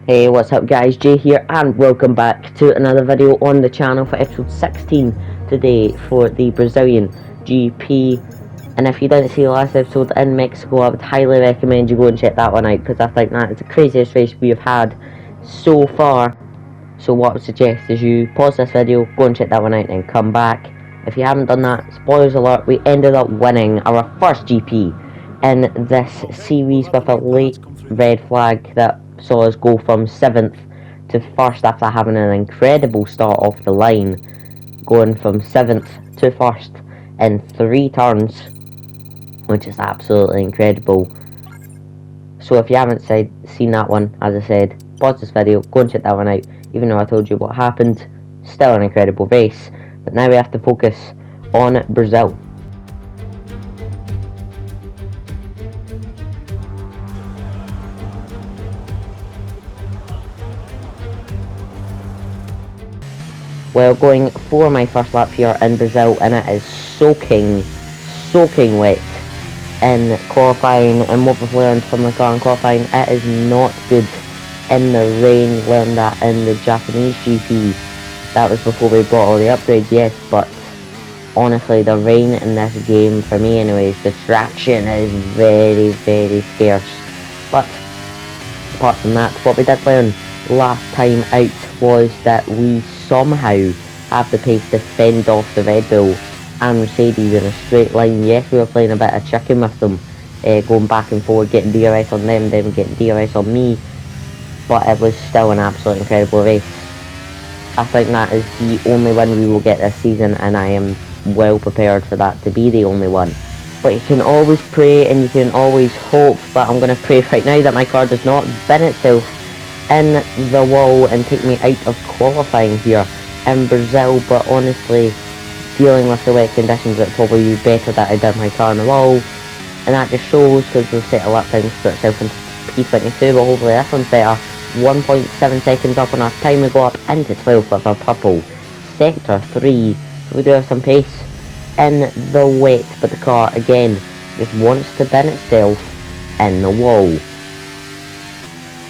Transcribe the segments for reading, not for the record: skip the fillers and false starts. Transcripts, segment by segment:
Hey, what's up guys, Jay here and welcome back to another video on the channel for episode 16 today for the Brazilian GP. And if you didn't see the last episode in Mexico, I would highly recommend you go and check that one out because I think that is the craziest race we have had so far. So what I would suggest is you pause this video, go and check that one out and come back. If you haven't done that, spoilers alert, we ended up winning our first GP in this series with a late red flag that saw us go from 7th to 1st after having an incredible start off the line, going from 7th to 1st in 3 turns, which is absolutely incredible. So if you haven't seen that one, as I said, pause this video, go and check that one out. Even though I told you what happened, still an incredible race. But now we have to focus on Brazil. Well, going for my first lap here in Brazil, and it is soaking wet in qualifying. And what we've learned from the car in qualifying, it is not good in the rain. Learned that in the Japanese GP. That was before we bought all the upgrades, yes, but honestly the rain in this game, for me anyways, the traction is very scarce. But apart from that, what we did learn last time out was that we somehow have the pace to fend off the Red Bull and Mercedes in a straight line. Yes, we were playing a bit of chicken with them, going back and forward, getting DRS on them, then getting DRS on me, but it was still an absolutely incredible race. I think that is the only win we will get this season, and I am well prepared for that to be the only one. But you can always pray and you can always hope, but I'm going to pray right now that my car does not bend itself in the wall and take me out of qualifying here in Brazil. But honestly, dealing with the wet conditions, it probably be better that I did my car in the wall, and that just shows because we've set a lap time to put itself into P22, but hopefully this one's better. 1.7 seconds up on our time. We go up into 12th with our purple sector 3, so we do have some pace in the wet, but the car again just wants to bend itself in the wall,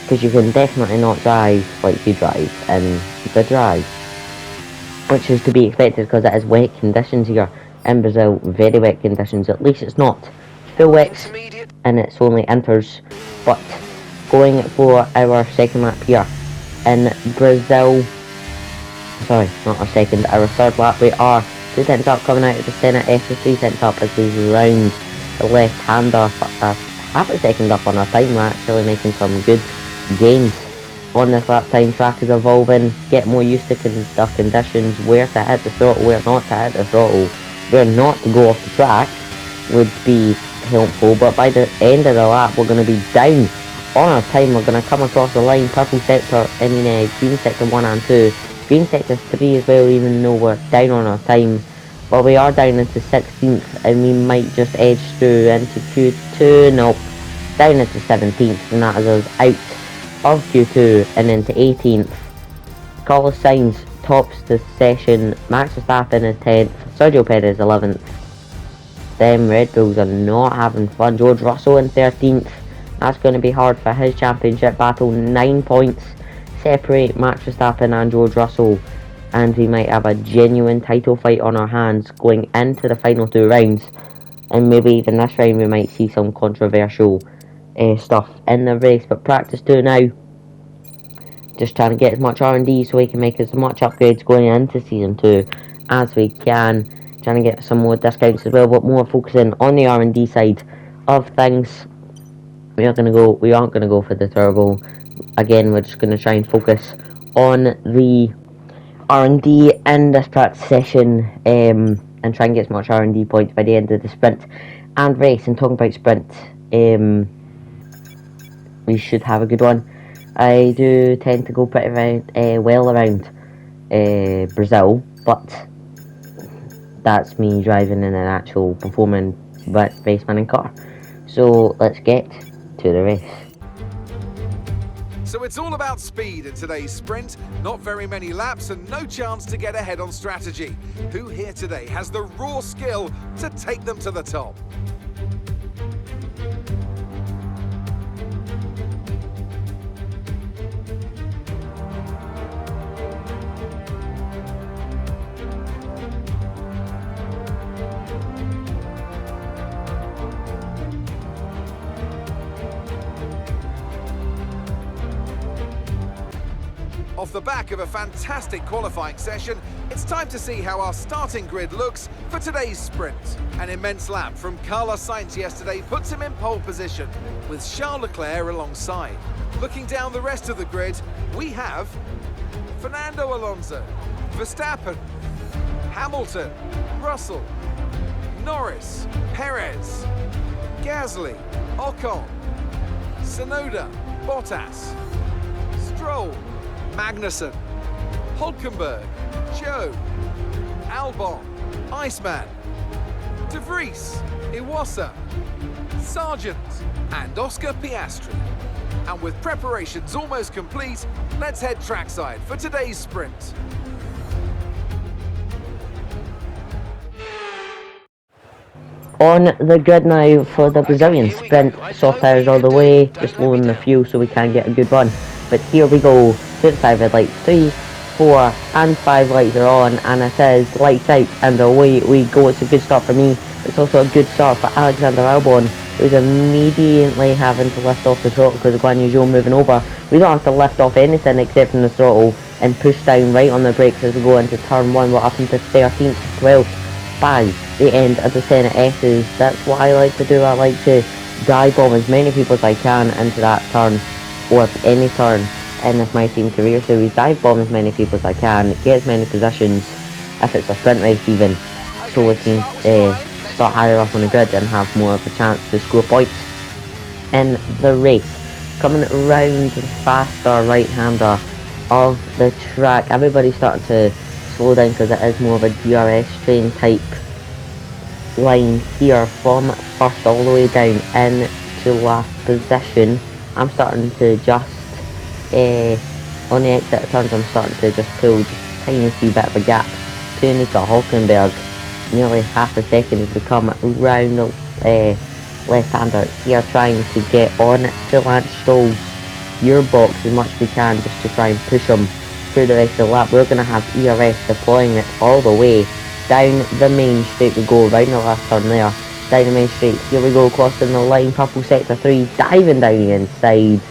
because you can definitely not drive like you drive in the drive, which is to be expected because it is wet conditions here in Brazil, very wet conditions. At least it's not full wet and it's only inters. But going for our second lap here in Brazil, sorry, not our second, our third lap, we are 2 tenths up coming out of the centre, extra 3 tenths up as we round the left-hander, half a second up on our time. We're actually making some good gains on this lap time. Track is evolving, get more used to the conditions, where to hit the throttle, where not to hit the throttle, where not to go off the track would be helpful. But by the end of the lap, we're going to be down on our time. We're going to come across the line, purple sector, green sector 1 and 2, green sector 3 as well, even though we're down on our time. But we are down into 16th, and we might just edge through into Q2, nope, down into 17th, and that is us out of Q2 and into 18th. Carlos Sainz tops the session, Max Verstappen is 10th, Sergio Perez 11th. Them Red Bulls are not having fun. George Russell in 13th. That's going to be hard for his championship battle. 9 points separate Max Verstappen and George Russell, and we might have a genuine title fight on our hands going into the final 2 rounds, and maybe even this round we might see some controversial stuff in the race. But practice 2 now, just trying to get as much R&D so we can make as much upgrades going into season 2 as we can, trying to get some more discounts as well, but more focusing on the R&D side of things. We aren't going to go for the turbo again. We're just going to try and focus on the R&D in this practice session, and try and get as much R&D points by the end of the sprint and race. And talking about sprint, we should have a good one. I do tend to go pretty well around Brazil, but that's me driving in an actual performing race winning car. So let's get to the race. So it's all about speed in today's sprint. Not very many laps and no chance to get ahead on strategy. Who here today has the raw skill to take them to the top? Off the back of a fantastic qualifying session, it's time to see how our starting grid looks for today's sprint. An immense lap from Carlos Sainz yesterday puts him in pole position, with Charles Leclerc alongside. Looking down the rest of the grid, we have Fernando Alonso, Verstappen, Hamilton, Russell, Norris, Perez, Gasly, Ocon, Tsunoda, Bottas, Stroll, Magnussen, Hulkenberg, Joe, Albon, Iceman, De Vries, Iwasa, Sargent, and Oscar Piastri. And with preparations almost complete, let's head trackside for today's sprint. On the grid now for the Brazilian sprint, soft tyres all the way, just loading the fuel so we can get a good run. But here we go, 35 red lights, 3, 4 and 5 lights are on, and it says lights out and away we go. It's a good start for me. It's also a good start for Alexander Albon, who's immediately having to lift off the throttle because of Guan Yu Zhou moving over. We don't have to lift off anything except from the throttle and push down right on the brakes as we go into turn 1. We're up into 13th, 12th. By the end of the Senate S's. That's what I like to do. I like to dive bomb as many people as I can into that turn, or any turn in this My Team Career Series. Dive bomb as many people as I can, get as many positions, if it's a sprint race even, so we can start higher up on the grid and have more of a chance to score points in the race. Coming around the faster right-hander of the track, everybody's starting to slow down because it is more of a DRS train type line here from first all the way down into last position. I'm starting to just on the exit turns, I'm starting to just pull just a tiny few bit of a gap to Nico Hulkenberg. Nearly half a second as we come round the left-hander here, trying to get on to Lance Stroll's gearbox as much as we can just to try and push him through the rest of the lap. We're going to have ERS deploying it all the way down the main straight. We go around the last turn there, down the main straight. Here we go, crossing the line, purple sector 3, diving down the inside,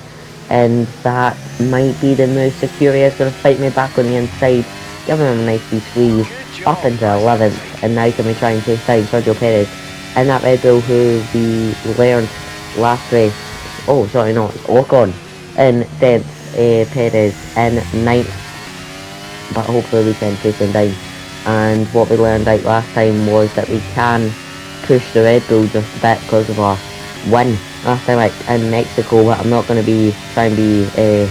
and that might be the move. Security is going to fight me back on the inside, giving him a nice wee squeeze up into 11th, and now can we try and chase down Sergio Perez in that Red Bull who we learned last race. Oh sorry, no, it's Ocon in 10th, Perez in 9th. But hopefully we can chase him down. And what we learned out last time was that we can push the Red Bull just a bit because of our win last time out in Mexico. But I'm not going to be trying to be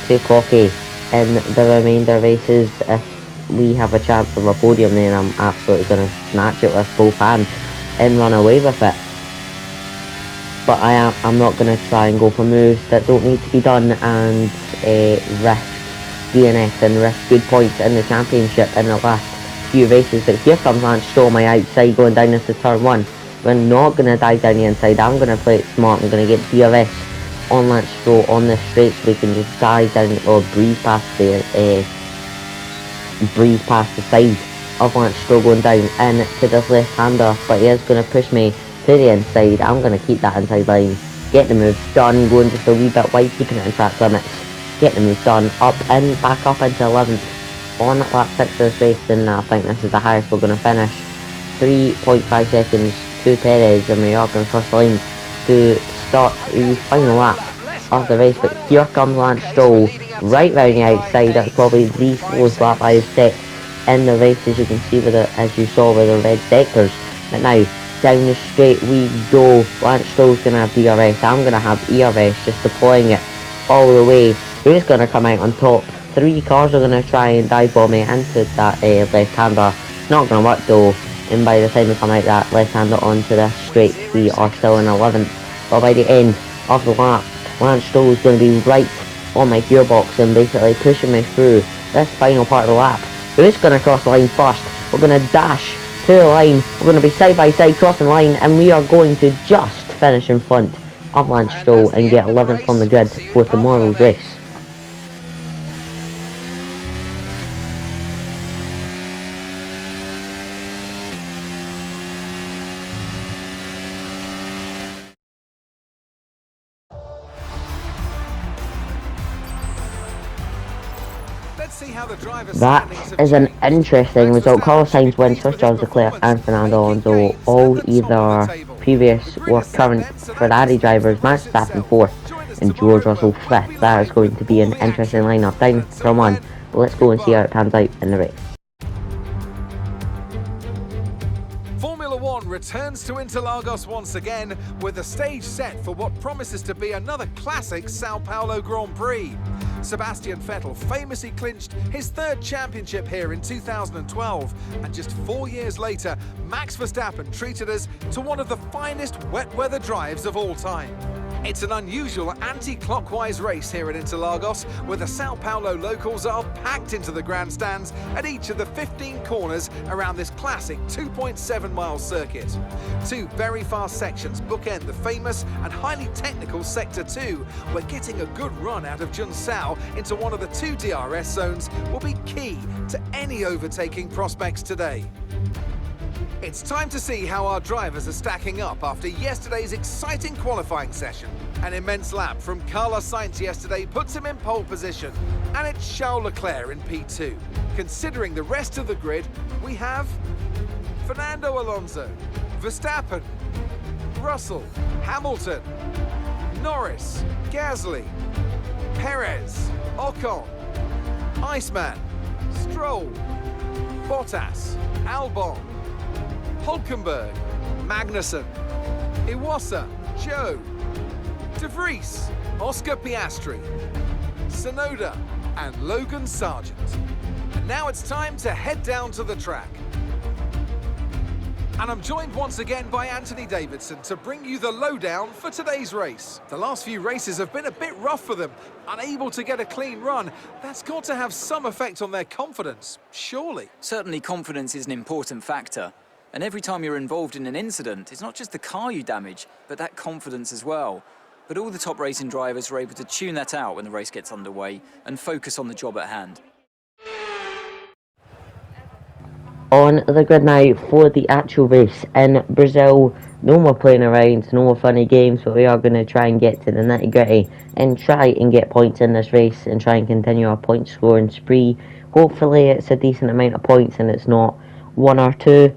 too cocky in the remainder races. If we have a chance of a podium, then I'm absolutely going to snatch it with both hands and run away with it. But I'm not going to try and go for moves that don't need to be done and risk DNS and risk good points in the championship in the last few races. But here comes Lance Stroll my outside going down into turn 1. We're not going to dive down the inside. I'm going to play it smart. I'm going to get DRS on Lance Stroll on the straight so we can just dive down or breeze past the side of Lance Stroll going down into this left-hander. But he is going to push me to the inside. I'm going to keep that inside line, get the move done, going just a wee bit wide, keeping it in track limits. Get the move done, up and back up into 11th on lap 6 of this race, and I think this is the highest we're going to finish. 3.5 seconds to Perez, and we are going to cross the line to start the final lap of the race. But here comes Lance Stroll right round the outside. That's probably the slowest lap I've set in the race, as you can see with as you saw with the red sectors. But now down the straight we go. Lance Stroll's going to have DRS. I'm going to have ERS, just deploying it all the way. Who's going to come out on top? 3 cars are going to try and dive bomb me into that left-hander. Not going to work though, and by the time we come out that left-hander onto this straight, we are still in 11th. But by the end of the lap, Lance Stroll is going to be right on my gearbox and basically pushing me through this final part of the lap. Who's going to cross the line first? We're going to dash to the line. We're going to be side by side crossing the line, and we are going to just finish in front of Lance Stroll and get 11th on the grid for tomorrow's race. Let's see how the driver's That standings have is an changed. interesting Max result. Carlos Verstappen should be Sainz wins pleased for with his Charles Leclerc performance, and Fernando making Alonso, gains all at the top of the either table. previous The grid or is set current then, so that Ferrari just leaves the drivers. Max race Verstappen itself. 4th Join us and George tomorrow where Russell we'll 5th. be That is live going with to be all an the interesting action. lineup And down until from one. then, Let's go and see how goodbye. it pans out in the race. Formula One returns to Interlagos once again with the stage set for what promises to be another classic Sao Paulo Grand Prix. Sebastian Vettel famously clinched his third championship here in 2012, and just 4 years later, Max Verstappen treated us to one of the finest wet weather drives of all time. It's an unusual anti-clockwise race here at Interlagos, where the Sao Paulo locals are packed into the grandstands at each of the 15 corners around this classic 2.7-mile circuit. Two very fast sections bookend the famous and highly technical Sector 2, where getting a good run out of Junsao into one of the two DRS zones will be key to any overtaking prospects today. It's time to see how our drivers are stacking up after yesterday's exciting qualifying session. An immense lap from Carlos Sainz yesterday puts him in pole position, and it's Charles Leclerc in P2. Considering the rest of the grid, we have Fernando Alonso, Verstappen, Russell, Hamilton, Norris, Gasly, Perez, Ocon, Iceman, Stroll, Bottas, Albon, Hulkenberg, Magnussen, Iwasa, Joe, De Vries, Oscar Piastri, Tsunoda, and Logan Sargent. And now it's time to head down to the track. And I'm joined once again by Anthony Davidson to bring you the lowdown for today's race. The last few races have been a bit rough for them, unable to get a clean run. That's got to have some effect on their confidence, surely. Certainly confidence is an important factor. And every time you're involved in an incident, it's not just the car you damage, but that confidence as well. But all the top racing drivers are able to tune that out when the race gets underway and focus on the job at hand. On the grid now for the actual race in Brazil. No more playing around, no more funny games, but we are going to try and get to the nitty gritty and try and get points in this race and try and continue our point scoring spree. Hopefully it's a decent amount of points and it's not one or two.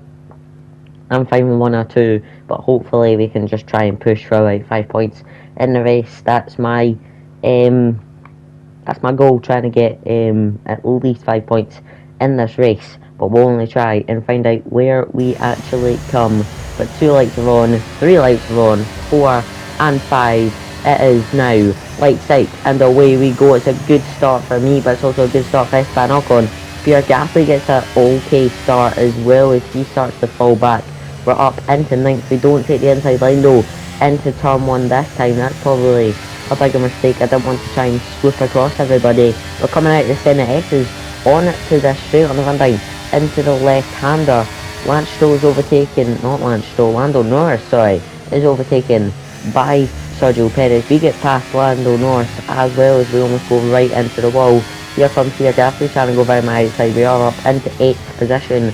I'm fine with one or two, but hopefully we can just try and push for about 5 points in the race. That's my goal, trying to get at least 5 points in this race. But we'll only try and find out where we actually come. But 2 lights are on, 3 lights are on, 4 and 5. It is now lights out and away we go. It's a good start for me, but it's also a good start for Esteban Ocon. Pierre Gasly gets an okay start as well as he starts to fall back. We're up into 9th. We don't take the inside line though into turn 1 this time. That's probably a bigger mistake. I didn't want to try and swoop across everybody. We're coming out of the Senate S's on to the straight on the run down into the left-hander. Lance Stroll is overtaken, not Lance Stroll, Lando Norris, sorry, is overtaken by Sergio Perez. We get past Lando Norris as well as we almost go right into the wall. Here comes Pierre Gasly trying to go by my outside. We are up into 8th position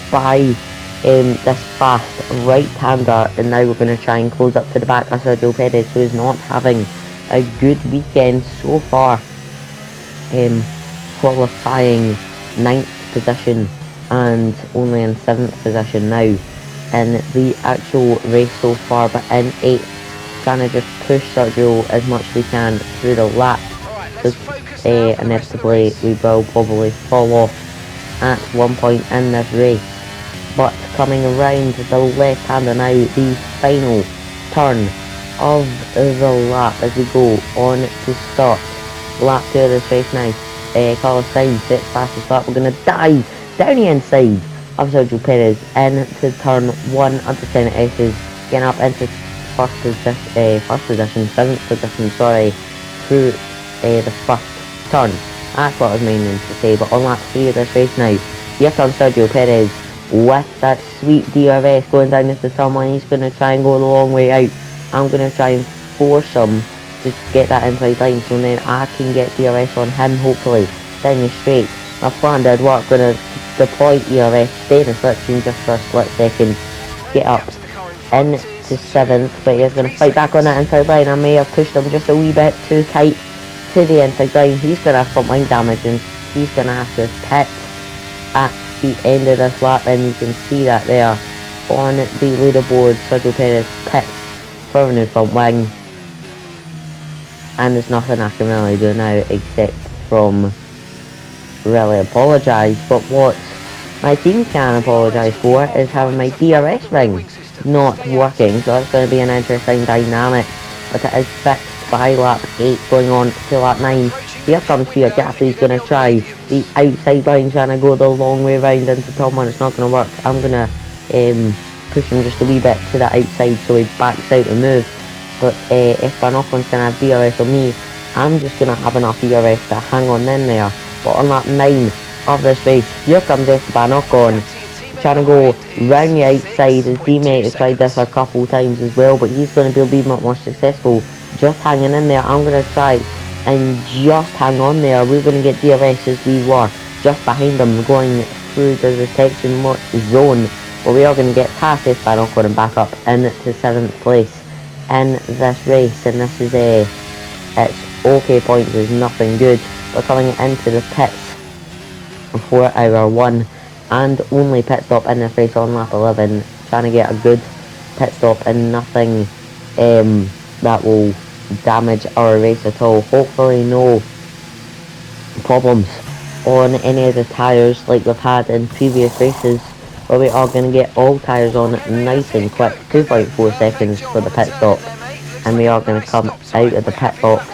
by this fast right-hander, and now we're going to try and close up to the back of Sergio Perez, who is not having a good weekend so far. Qualifying 9th position and only in 7th position now in the actual race so far, but in 8th, trying to just push Sergio as much as we can through the lap. Inevitably we will probably fall off at one point in this race. But coming around the left-hander now, the final turn of the lap as we go on to start lap 2 of this race now. Carlos Sainz sits fastest lap. We're going to dive down the inside of Sergio Perez into turn 1 of the Senate S's, getting up into first position, 7th position, sorry, through the first turn. That's what I was meaning to say. But on lap 3 of this race now, here comes Sergio Perez with that sweet DRS going down into turn 1. He's going to try and go the long way out. I'm going to try and force him to get that inside line so then I can get DRS on him, hopefully down the straight. My plan did work. Going to deploy DRS, stay in the slipstream just for a split second, get up into 7th, but he's going to fight back on that inside line. I may have pushed him just a wee bit too tight to the inside line. He's going to have front line damage and he's going to have to pit at the end of this lap, and you can see that there on the leaderboard. Sergio Perez pits further in front wing, and there's nothing I can really do now except from really apologise. But what my team can apologise for is having my DRS ring not working, so that's going to be an interesting dynamic, but it is fixed by lap 8 going on to lap 9. Here comes Pierre Gasly's going to try the outside line, trying to go the long way round into top one. It's not going to work. I'm going to push him just a wee bit to the outside so he backs out and moves. But if Van Ocken's going to have DRS on me, I'm just going to have enough DRS to hang on in there. But on lap 9 of this race, here comes Van Ocken, trying to go round the outside. His teammate has tried this a couple times as well, but he's going to be a wee bit more successful. Just hanging in there. I'm going to try and just hang on there. We're going to get DRS as we were just behind him, going through the detection zone. But we are going to get past this Van Ocken and back up into 7th place in this race. And this is it's okay points, is nothing good. We're coming into the pits for our one and only pit stop in this race on lap 11, trying to get a good pit stop and nothing that will damage our race at all. Hopefully no problems on any of the tyres like we've had in previous races, but we are going to get all tyres on nice and quick. 2.4 seconds for the pit stop, and we are going to come out of the pit box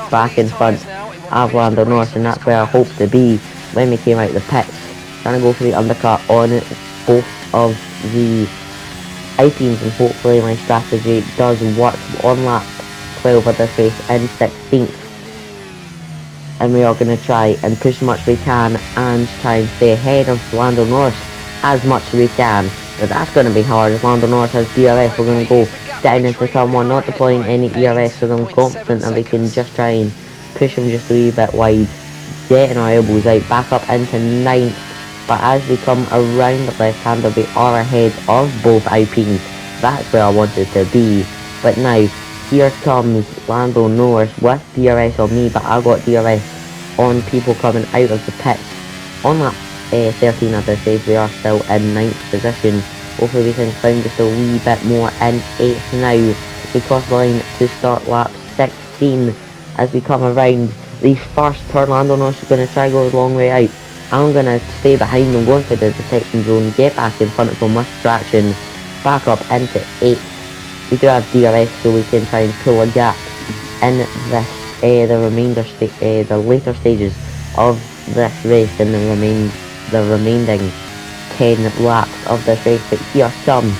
back in front of Lando Norris, and that's where I hope to be when we came out of the pits, trying to go for the undercut on both of the Alpines, and hopefully my strategy does work. On lap 12 of this race in 16th, and we are going to try and push as much as we can and try and stay ahead of Lando Norris as much as we can, but that's going to be hard. If Lando Norris has DRS, we're going to go down into turn 1, not deploying any ERS, so I'm confident that we can just try and push him just a wee bit wide, getting our elbows out, back up into 9th. But as we come around the left hander, we are ahead of both Alpines. That's where I wanted to be. But now, here comes Lando Norris with DRS on me, but I got DRS on people coming out of the pits. On lap 13 of this race, we are still in 9th position. Hopefully we can find just a wee bit more in 8th now. We cross the line to start lap 16. As we come around the first turn, Lando Norris is going to try to go a long way out. I'm going to stay behind him, going for the detection zone, get back in front of him with traction, back up into 8th. We do have DRS, so we can try and pull a gap in this, the later stages of this race, in the remaining 10 laps of this race. But here comes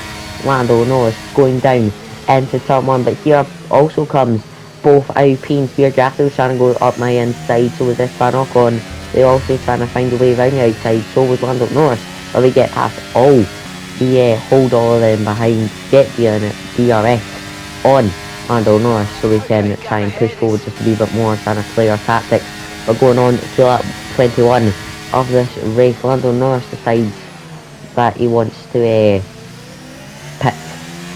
Lando Norris going down into turn 1, but here also comes both Alpines. Pierre Gasly was trying to go up my inside, so was this Van Ocken. They also trying to find a way around the outside, so was Lando Norris, but we get past all the hold all of them behind, get the DRS on Lando Norris, so we can try and push forward just a wee bit more, trying to play our tactics. But going on to lap 21 of this race, Lando Norris decides that he wants to pit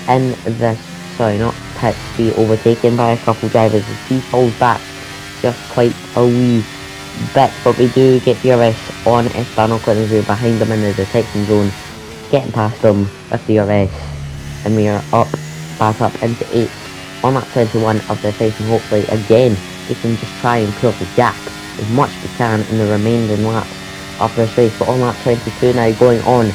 in this, not pit, be overtaken by a couple drivers as he falls back just quite a wee bit. But we do get DRS on Van Ocken as we're behind him in the detection zone, getting past him with DRS, and we are back up into 8th on lap 21 of this race, and hopefully again we can just try and pull the gap as much as we can in the remaining laps of this race. But on lap 22 now, going on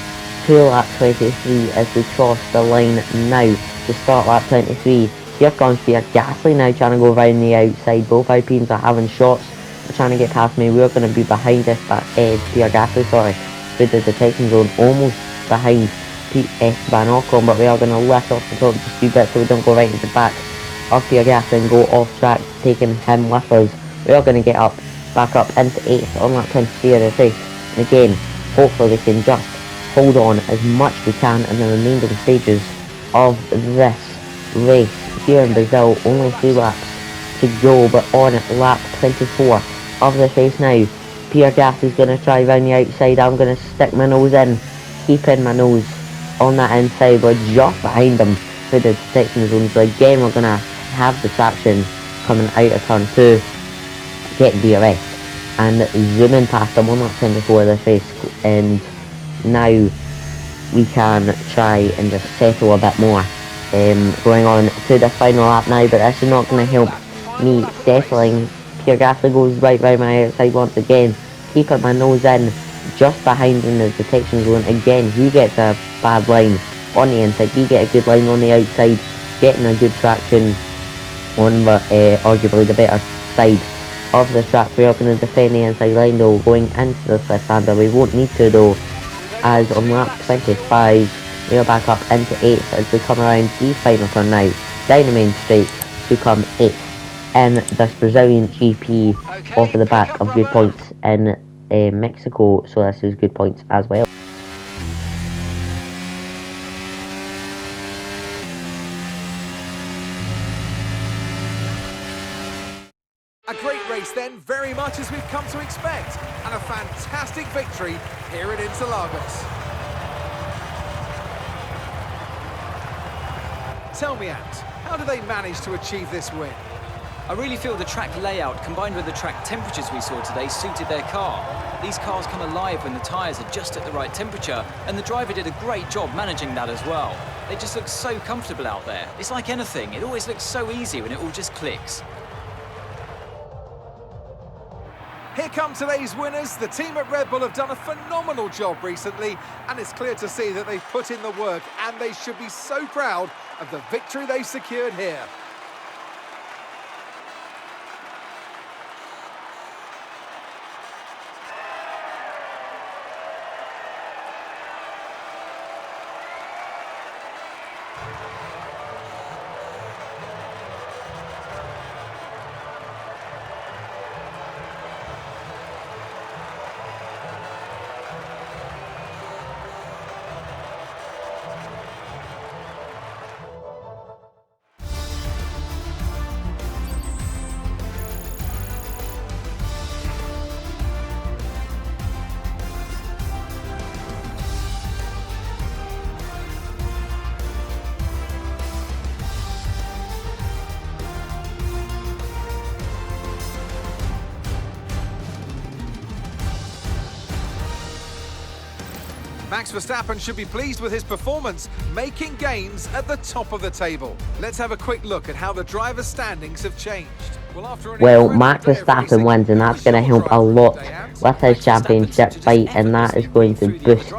to lap 23 as we cross the line now to start lap 23. Here comes Pierre Gasly now trying to go around the outside. Both Alpines are having shots, they're trying to get past me. We're going to be behind this Pierre Gasly, with the detection zone, almost behind Van Ocken, but we are going to lift off the top just a bit so we don't go right into the back of Pierre Gasly and go off track, taking him with us. We are going to get back up into 8th on lap 23 of this race, and again hopefully we can just hold on as much as we can in the remaining stages of this race. Here in Brazil, only 3 laps to go, but on lap 24 of this race now, Pierre Gasly is going to try round the outside. I'm going to stick my nose in, keeping my nose on that inside, but just behind him for the detection zone. So again we're going to have the traction coming out of turn 2, getting DRS and zooming past them on lap 24 of this race, and now we can try and just settle a bit more. Going on to the final lap now, but this is not going to help me settling. Pierre Gasly goes right by my outside once again, keeping my nose in, just behind in the detection zone. Again, he gets a bad line on the inside, we get a good line on the outside, getting a good traction on the, arguably the better side of the track. We are going to defend the inside line though, going into the Swift hander. We won't need to though, as on lap 25 we are back up into 8th as we come around the final turn now, down the main straight to come 8th in this Brazilian GP, off of the back of good points in Mexico, so this is good points as well. A great race then, very much as we've come to expect, and a fantastic victory here at Interlagos. Tell me, Ant, how do they manage to achieve this win? I really feel the track layout combined with the track temperatures we saw today suited their car. These cars come alive when the tyres are just at the right temperature, and the driver did a great job managing that as well. They just look so comfortable out there. It's like anything, it always looks so easy when it all just clicks. Here come today's winners. The team at Red Bull have done a phenomenal job recently, and it's clear to see that they've put in the work, and they should be so proud of the victory they've secured here. Max Verstappen should be pleased with his performance, making gains at the top of the table. Let's have a quick look at how the drivers' standings have changed. Well, Max Verstappen wins, and that's going to help a lot with his championship fight, and that is going to boost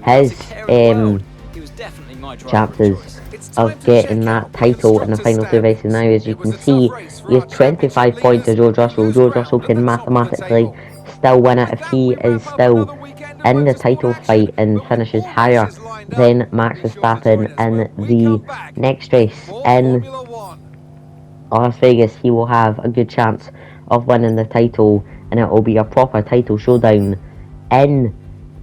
his chances of getting that title in the final two races. Now, as you can see, he has 25 points to George Russell. George Russell can mathematically still win it if he is still in the title fight and finishes higher than Max Verstappen in the next race in Las Vegas. He will have a good chance of winning the title, and it will be a proper title showdown in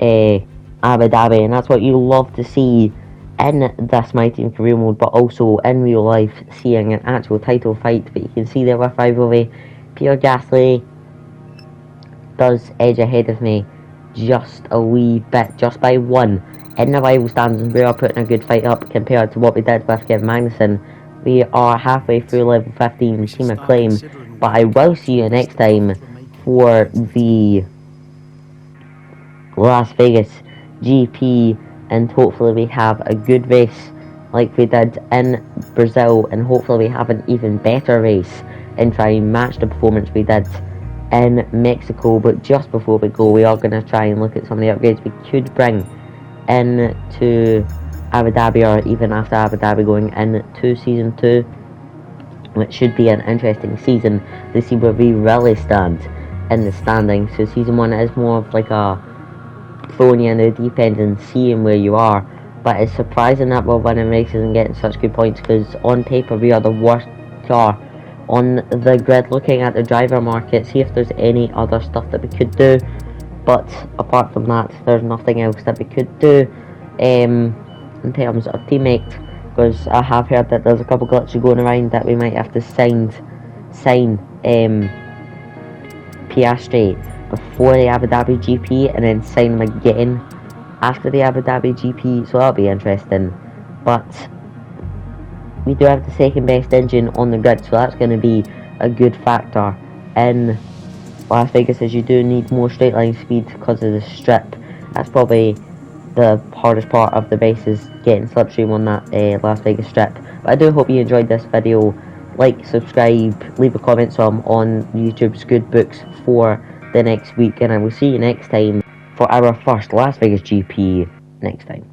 Abu Dhabi, and that's what you love to see in this My Team career mode, but also in real life, seeing an actual title fight. But you can see there with rivalry, Pierre Gasly does edge ahead of me just a wee bit, just by one in the rival standings. We are putting a good fight up compared to what we did with Kevin Magnussen. We are halfway through level 15 Team Acclaim, but I will see you next time for the Las Vegas GP, and hopefully we have a good race like we did in Brazil, and hopefully we have an even better race and try and match the performance we did in Mexico. But just before we go, we are going to try and look at some of the upgrades we could bring into Abu Dhabi, or even after Abu Dhabi, going into Season 2, which should be an interesting season to see where we really stand in the standings. So Season 1 is more of like a throwing you in the deep end and seeing where you are, but it's surprising that we're winning races and getting such good points, because on paper we are the worst car on the grid. Looking at the driver market, see if there's any other stuff that we could do, but apart from that there's nothing else that we could do in terms of teammate, because I have heard that there's a couple glitches going around that we might have to sign Piastri before the Abu Dhabi GP and then sign him again after the Abu Dhabi GP, so that'll be interesting. But we do have the second best engine on the grid, so that's going to be a good factor in Las Vegas is you do need more straight line speed because of the strip. That's probably the hardest part of the race, is getting slipstream on that Las Vegas strip. But I do hope you enjoyed this video. Like, subscribe, leave a comment some on YouTube's good books for the next week, and I will see you next time for our first Las Vegas GP next time.